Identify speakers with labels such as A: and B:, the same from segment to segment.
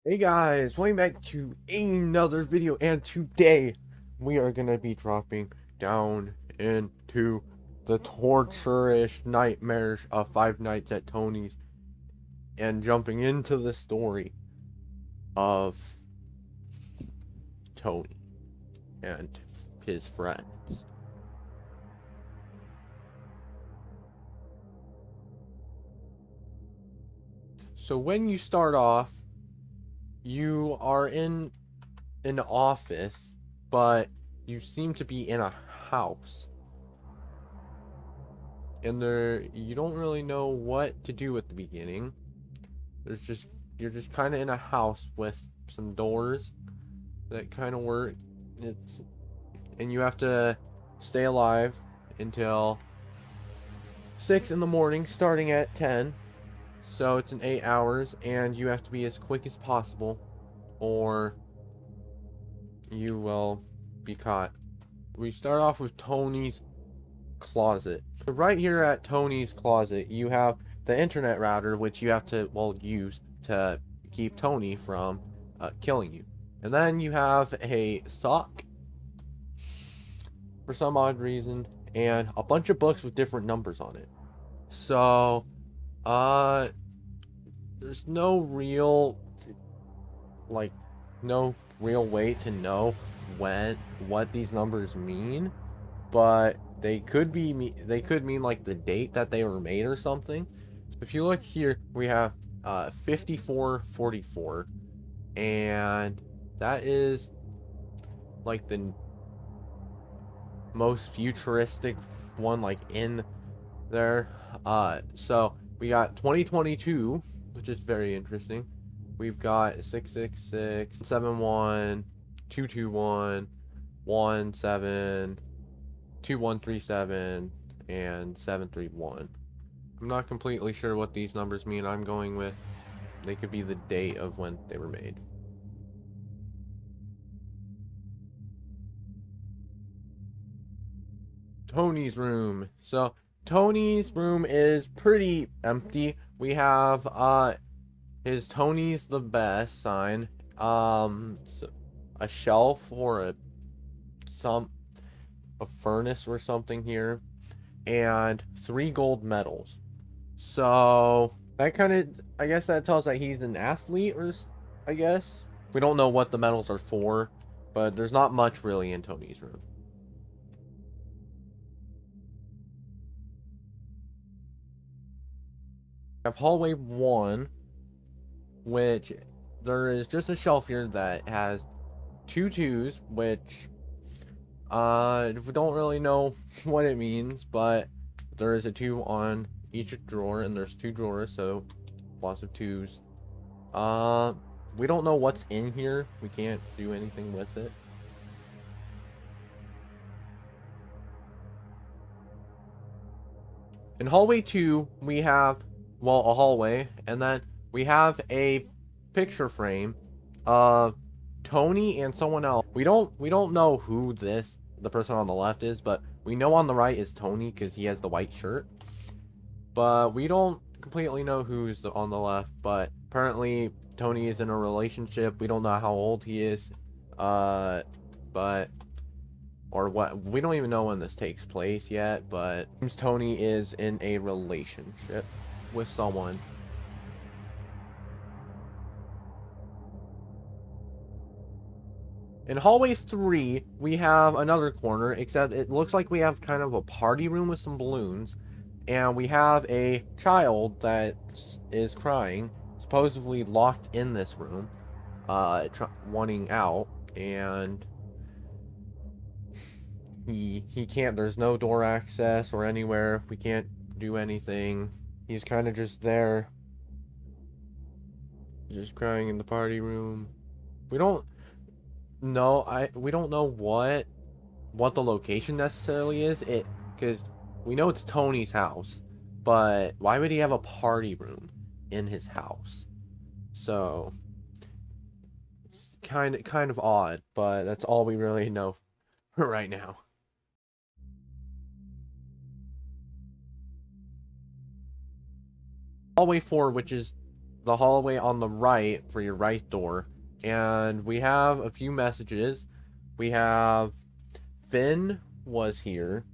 A: Hey guys, welcome back to another video, and today we are gonna be dropping down into the torturous nightmares of Five Nights at Tony's and jumping into the story of Tony and his friends. So when you start off, you are in an office, but you seem to be in a house. And you don't really know what to do at the beginning. You're just kind of in a house with some doors that kind of work. It's and you have to stay alive until 6 in the morning, starting at 10. So it's in 8 hours, and you have to be as quick as possible, or you will be caught. We start off with Tony's closet. So right here at Tony's closet, you have the internet router, which you have to, well, use to keep Tony from killing you. And then you have a sock for some odd reason, and a bunch of books with different numbers on it. So, uh, there's like, no real way to know what these numbers mean, but they could mean like the date that they were made or something. If you look here, we have 5444, and that is like the most futuristic one, like in there. So we got 2022, which is very interesting. We've got 666, 71, 221, 17, 2137, and 731. I'm not completely sure what these numbers mean. I'm going with they could be the date of when they were made. Tony's room. So Tony's room is pretty empty. We have his Tony's the best sign. A shelf or some a furnace or something here, and 3 gold medals. So that kind of, I guess that tells that he's an athlete, or I guess we don't know what the medals are for, but there's not much really in Tony's room. We have hallway 1, which there is just a shelf here that has 2 2s, which we don't really know what it means, but there is a 2 on each drawer, and there's 2 drawers, so lots of 2s. Uh, we don't know what's in here. We can't do anything with it. In hallway 2, we have, well, a hallway, and then we have a picture frame of Tony and someone else. We don't know who the person on the left is, but we know on the right is Tony because he has the white shirt. But we don't completely know who's on the left. But apparently Tony is in a relationship. We don't know how old he is, but or what, we don't even know when this takes place yet. But Tony is in a relationship with someone. In hallway 3, we have another corner, except it looks like we have kind of a party room with some balloons, and we have a child that is crying, supposedly locked in this room, wanting out, and he can't. There's no door access or anywhere. We can't do anything. He's kind of just there, just crying in the party room. We don't know. We don't know what the location necessarily is. It because we know it's Tony's house, but why would he have a party room in his house? So it's kind of odd, but that's all we really know for right now. Hallway 4, which is the hallway on the right for your right door. And we have a few messages. We have Finn was here,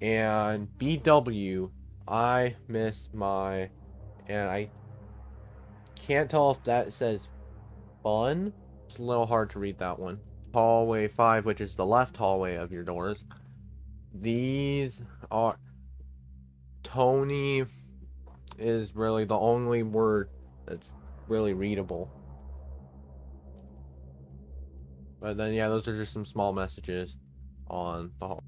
A: and BW, I miss my, and I can't tell if that says fun. It's a little hard to read that one. Hallway 5, which is the left hallway of your doors. These are, Tony is really the only word that's really readable. But then, yeah, those are just some small messages on the hall.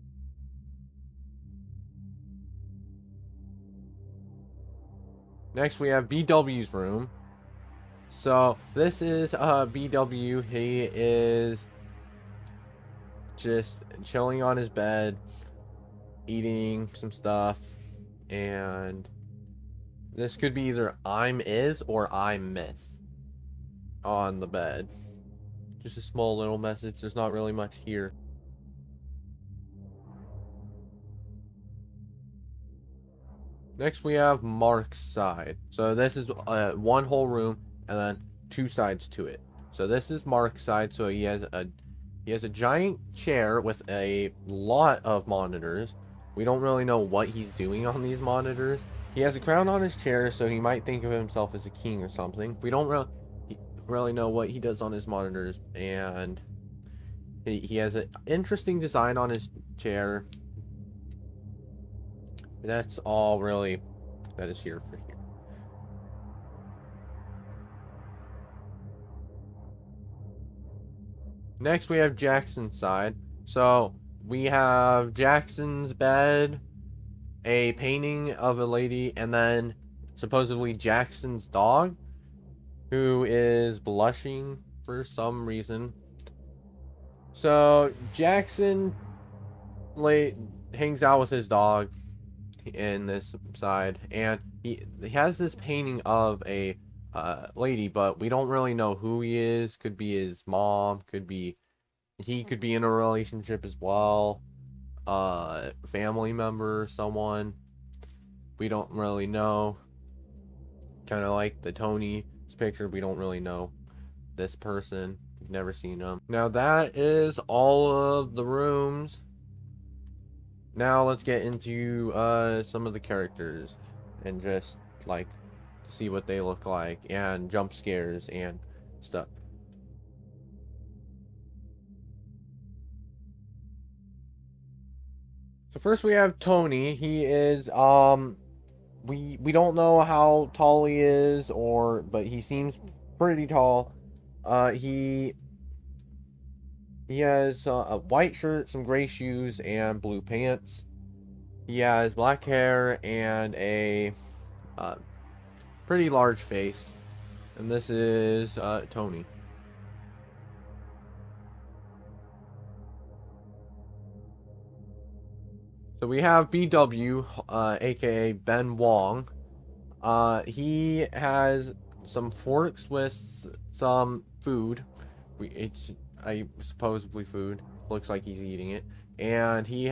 A: Next, we have BW's room. So, this is BW. He is just chilling on his bed, eating some stuff, and this could be either I'm is or I miss on the bed. Just a small little message. There's not really much here. Next, we have Mark's side. So this is one whole room and then two sides to it. So this is Mark's side. So he has a giant chair with a lot of monitors. We don't really know what he's doing on these monitors. He has a crown on his chair, so he might think of himself as a king or something. We don't really know what he does on his monitors, and he has an interesting design on his chair. That's all really that is here for here. Next, we have Jackson's side. So we have Jackson's bed, a painting of a lady, and then supposedly Jackson's dog, who is blushing for some reason. So Jackson hangs out with his dog in this side, and he has this painting of a lady, but we don't really know who he is. Could be his mom, he could be in a relationship as well, family member, someone we don't really know. Kind of like the Tony's picture, we don't really know this person. We've never seen him. Now that is all of the rooms. Now let's get into some of the characters and just like see what they look like and jump scares and stuff. So first we have Tony. He is we don't know how tall he is, but he seems pretty tall. He has a white shirt, some gray shoes, and blue pants. He has black hair and a pretty large face. And this is Tony. So we have BW, aka Ben Wong. He has some forks with some food. It's supposedly food. Looks like he's eating it. And he's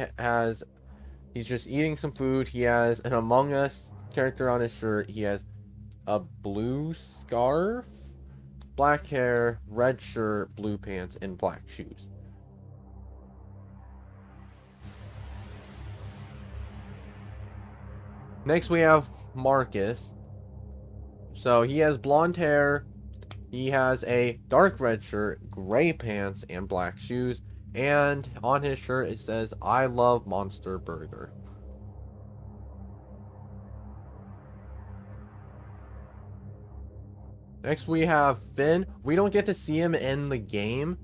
A: just eating some food. He has an Among Us character on his shirt. He has a blue scarf, black hair, red shirt, blue pants, and black shoes. Next we have Marcus. So he has blonde hair. He has a dark red shirt, gray pants, and black shoes. And on his shirt it says, "I love Monster Burger." Next we have Finn. We don't get to see him in the game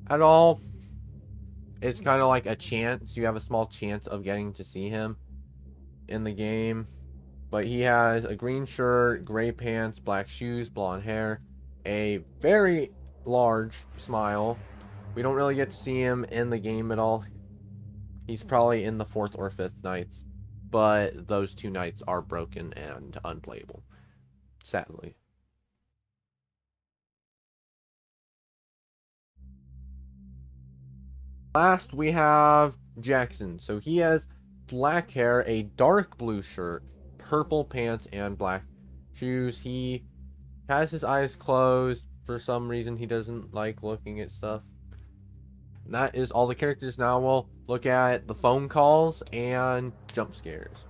A: at all. It's kind of like a chance. You have a small chance of getting to see him in the game. But he has a green shirt, gray pants, black shoes, blonde hair, a very large smile. We don't really get to see him in the game at all. He's probably in the 4th or 5th nights, but those 2 nights are broken and unplayable, sadly. Last, we have Jackson. So he has black hair, a dark blue shirt, purple pants, and black shoes. He has his eyes closed. For some reason, he doesn't like looking at stuff. And that is all the characters. Now we'll look at the phone calls and jump scares.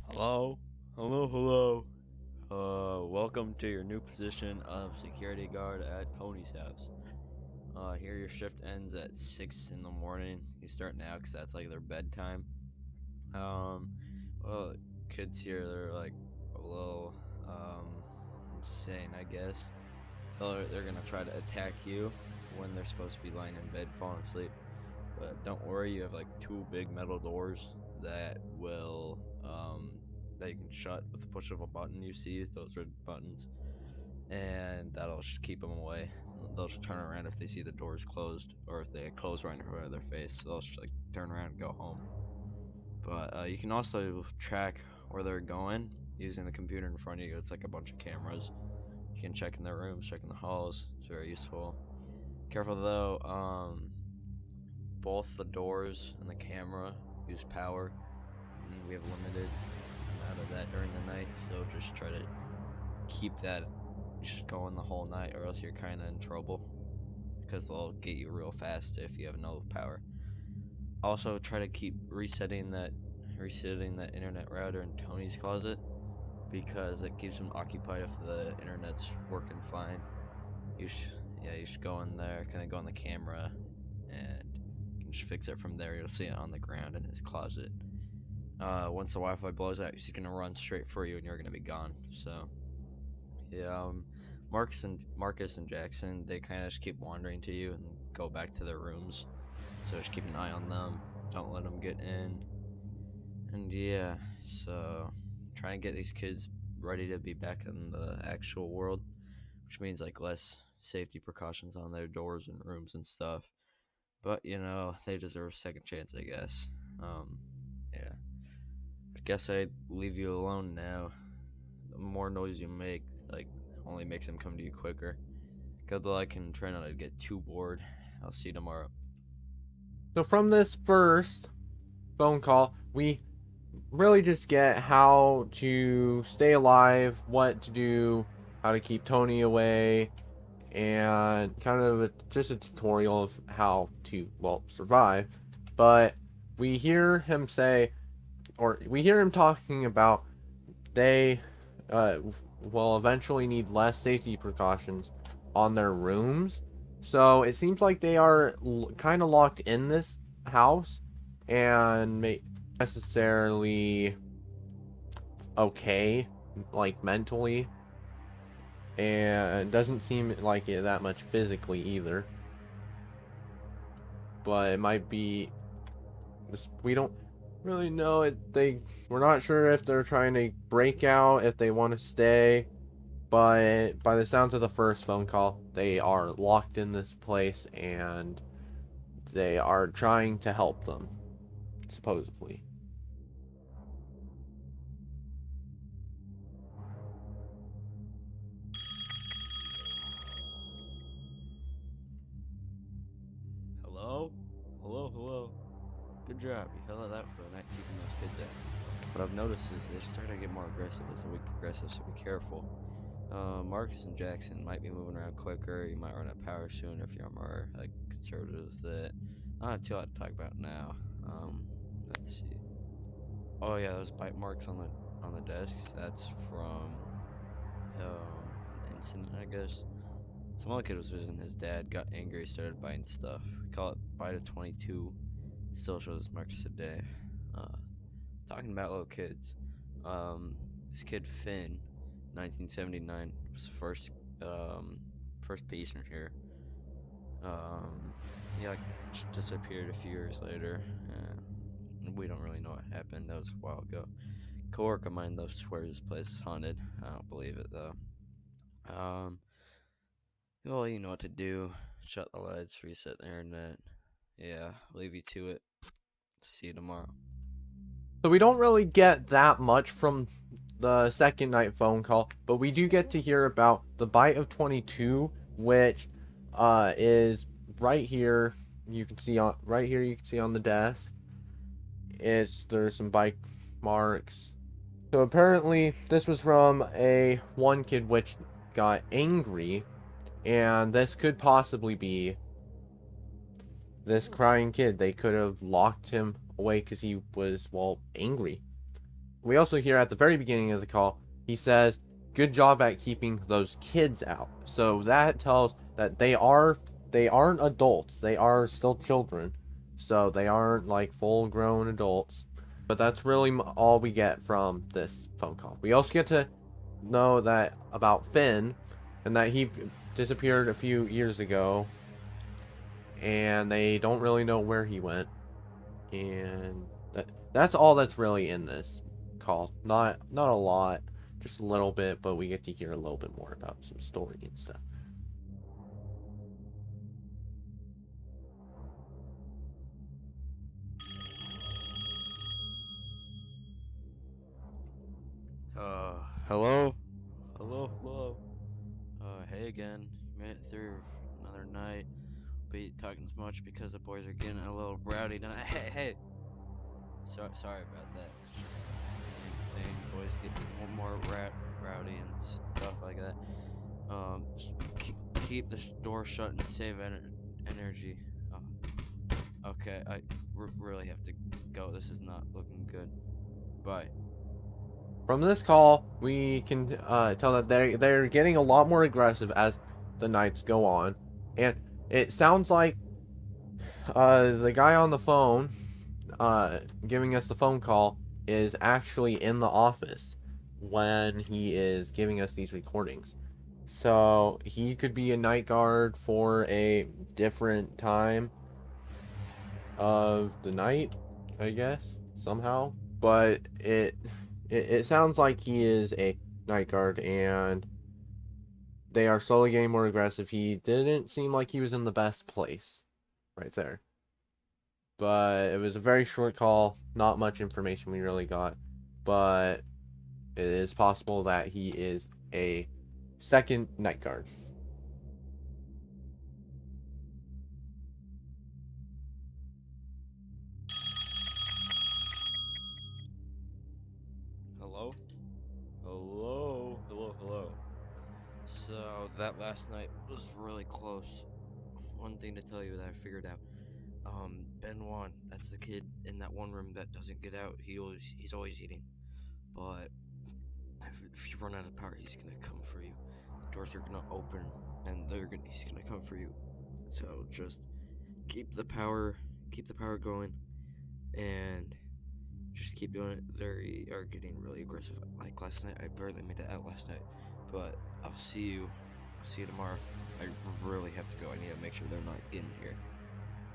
B: Hello? Welcome to your new position of security guard at Tony's house. Here your shift ends at 6 in the morning. You start now because that's like their bedtime. Um, well, kids here, they're like a little, insane, I guess. They're gonna try to attack you when they're supposed to be lying in bed falling asleep. But don't worry, you have like two big metal doors that will that you can shut with the push of a button. You see those red buttons, and that'll just keep them away. They'll just turn around if they see the doors closed, or if they close right in front of their face. They'll just like turn around and go home. But you can also track where they're going using the computer in front of you. It's like a bunch of cameras. You can check in their rooms, check in the halls. It's very useful. Careful though. Both the doors and the camera use power, and we have limited amount of that during the night, so just try to keep that just going the whole night, or else you're kind of in trouble because they'll get you real fast if you have no power. Also, try to keep resetting that internet router in Tony's closet because it keeps him occupied if the internet's working fine. You should, yeah, you should go in there, kind of go on the camera, and you can just fix it from there. You'll see it on the ground in his closet. Once the Wi-Fi blows out, he's gonna run straight for you, and you're gonna be gone. So, yeah, Marcus and Jackson, they kind of just keep wandering to you and go back to their rooms. So just keep an eye on them. Don't let them get in. And yeah, so trying to get these kids ready to be back in the actual world, which means like less safety precautions on their doors and rooms and stuff. But they deserve a second chance, I guess. Yeah. I guess I'd leave you alone now. The more noise you make, like, only makes them come to you quicker. Good luck and try not to get too bored. I'll see you tomorrow.
A: So from this first phone call, we really just get how to stay alive, what to do, how to keep Tony away, and kind of just a tutorial of how to, well, survive. But we hear him say, or we hear him talking about they will eventually need less safety precautions on their rooms. So it seems like they are kind of locked in this house and may necessarily okay, like mentally, and it doesn't seem like it that much physically either. But it might be, we don't really know it. We're not sure if they're trying to break out, if they want to stay. But by the sounds of the first phone call, they are locked in this place and they are trying to help them, supposedly.
B: Hello? Hello? Good job. You held it out for a night keeping those kids out. What I've noticed is they start to get more aggressive as the week progresses, so be careful. Marcus and Jackson might be moving around quicker. You might run out of power soon if you're more like conservative with it. Not too lot to talk about now. Let's see. Oh yeah, those bite marks on the desks. That's from an incident, I guess. Some other kid was visiting his dad, got angry, started biting stuff. We call it bite of 22. Still shows marks today. Uh, Talking about little kids. This kid Finn, 1979, was the first patient here. He like disappeared a few years later. We don't really know what happened. That was a while ago. Coworker of mine though swears this place is haunted. I don't believe it though. Um, well, you know what to do. Shut the lights, reset the internet. Yeah, leave you to it. See you tomorrow.
A: So we don't really get that much from the second night phone call, but we do get to hear about the bite of 22, which is right here you can see on the desk, there's some bike marks. So apparently this was from a one kid which got angry, and this could possibly be this crying kid. They could have locked him away because he was, well, angry. We also hear at the very beginning of the call, he says, "Good job at keeping those kids out." So that tells that they aren't adults. They are still children. So they aren't like full-grown adults. But that's really all we get from this phone call. We also get to know that about Finn, and that he disappeared a few years ago, and they don't really know where he went. And that's all that's really in this call. Not a lot, just a little bit, but we get to hear a little bit more about some story and stuff.
B: Hello? Hello? Hey again. Made it through another night. Be talking as much because the boys are getting a little rowdy tonight. Hey! Sorry about that. It's just the same thing. Boys get more rowdy and stuff like that. Just keep the door shut and save energy. Okay, I really have to go. This is not looking good. Bye.
A: From this call, we can tell that they're getting a lot more aggressive as the nights go on, and it sounds like the guy on the phone giving us the phone call is actually in the office when he is giving us these recordings. So he could be a night guard for a different time of the night, I guess, somehow. But it sounds like he is a night guard, and they are slowly getting more aggressive. He didn't seem like he was in the best place right there. But it was a very short call, not much information we really got. But it is possible that he is a second night guard.
B: Hello? Hello. So that last night was really close. One thing to tell you that I figured out. Ben Wan, that's the kid in that one room that doesn't get out. He's always eating. But if you run out of power, he's gonna come for you. The doors are gonna open, and he's gonna come for you. So just keep the power, going, and just keep doing it. They are getting really aggressive. Like last night, I barely made it out last night. But I'll see you. I'll see you tomorrow. I really have to go. I need to make sure they're not in here.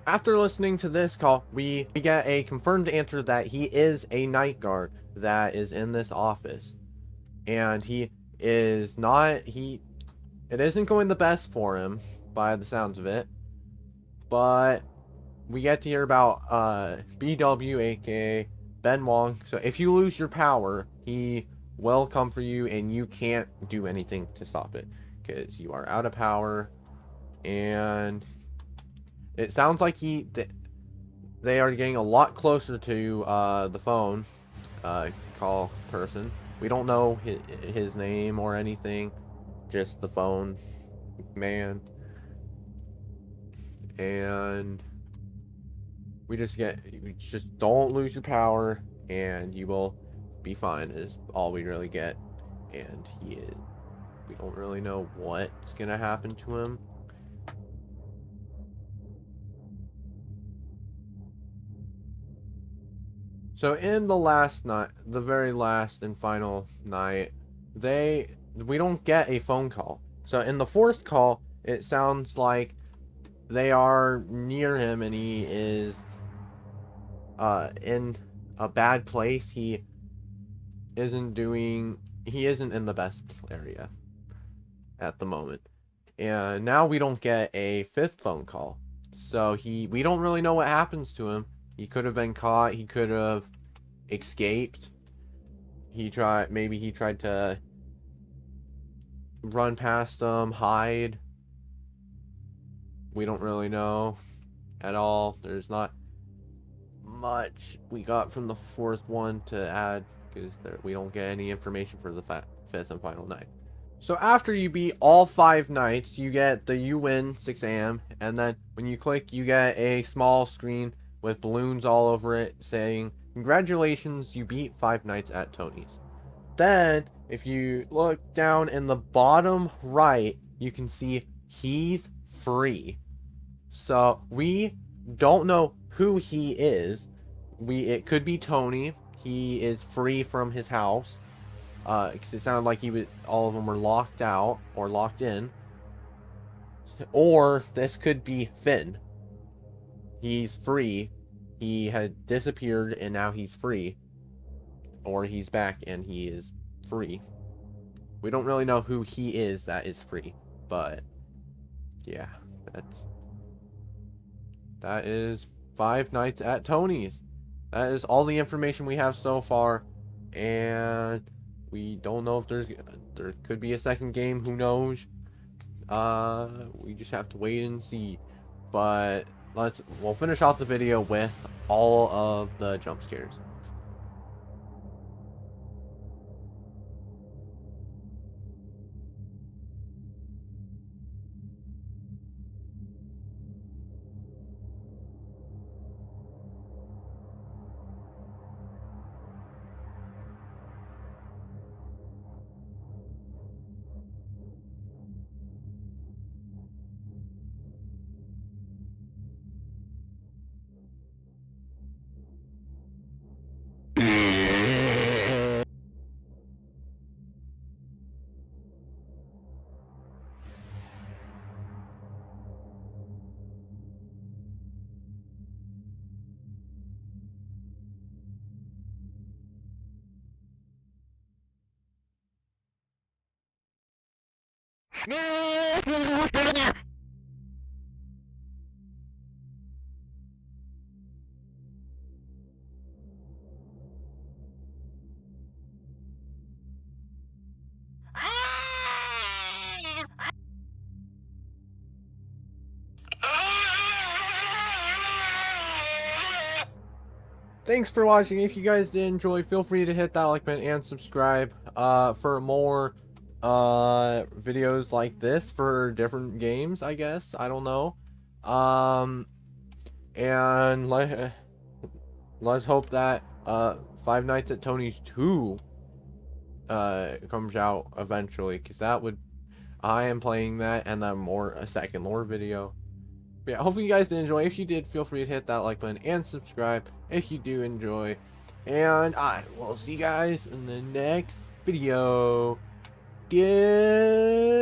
A: After listening to this call, we get a confirmed answer that he is a night guard that is in this office. And he is not, it isn't going the best for him by the sounds of it. But we get to hear about BW, aka Ben Wong. So if you lose your power, he will come for you, and you can't do anything to stop it because you are out of power. And it sounds like they are getting a lot closer to the phone call person. We don't know his name or anything, just the phone man. And we just don't lose your power, and you will be fine, is all we really get. And we don't really know what's gonna happen to him. So in the last night, the very last and final night, we don't get a phone call. So in the fourth call, it sounds like they are near him, and he is in a bad place. He isn't in the best area at the moment. And now we don't get a fifth phone call. So we don't really know what happens to him. He could have been caught, he could have escaped. Maybe he tried to run past them, hide. we don't really know at all. There's not much we got from the fourth one to add, because we don't get any information for the fifth and final night. So after you beat all 5 nights, you get the "you win" 6 a.m. and then when you click, you get a small screen with balloons all over it saying, "Congratulations, you beat 5 nights at Tony's." Then, if you look down in the bottom right, you can see he's free. So we don't know who he is. It could be Tony. He is free from his house. Because it sounded like all of them were locked out or locked in. Or this could be Finn. He's free. He had disappeared and now he's free. Or he's back and he is free. We don't really know who he is that is free, but yeah, that is 5 nights at Tony's. That is all the information we have so far, and we don't know if there could be a second game. Who knows? We just have to wait and see. But we'll finish off the video with all of the jump scares. Thanks for watching. If you guys did enjoy, feel free to hit that like button and subscribe for more videos like this for different games, I guess. I don't know. And let's hope that Five Nights at Tony's 2 comes out eventually, because I am playing that, and then a second lore video. But yeah, hopefully you guys did enjoy. If you did, feel free to hit that like button and subscribe if you do enjoy. And I will see you guys in the next video. Goodbye.